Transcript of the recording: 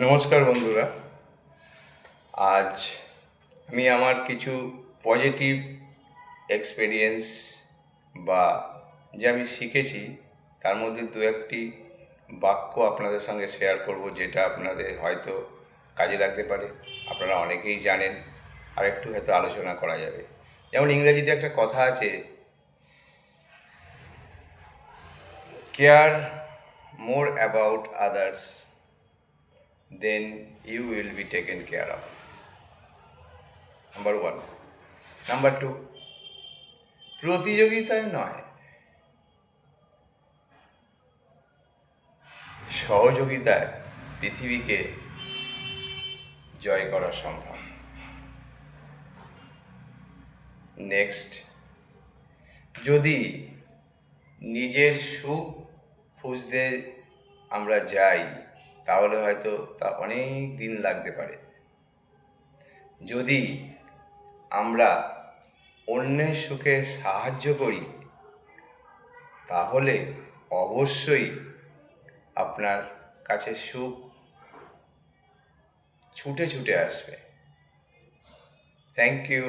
নমস্কার বন্ধুরা। আজ আমি আমার কিছু পজিটিভ এক্সপেরিয়েন্স বা যে আমি শিখেছি তার মধ্যে দু একটি বাক্য আপনাদের সঙ্গে শেয়ার করব, যেটা আপনাদের হয়তো কাজে লাগতে পারে। আপনারা অনেকেই জানেন, আর একটু হয়তো আলোচনা করা যাবে। যেমন ইংরেজিতে একটা কথা আছে, care more about others then you will be taken care of. Number one. Number two, প্রতিযোগিতায় নয়, সহযোগিতায় পৃথিবীকে জয় করা সম্ভব। নেক্সট, যদি নিজের সুখ খুঁজতে আমরা যাই তাহলে হয়তো তা অনেক দিন লাগতে পারে। যদি আমরা অন্যের সুখে সাহায্য করি তাহলে অবশ্যই আপনার কাছে সুখ ছুটে ছুটে আসবে। Thank you.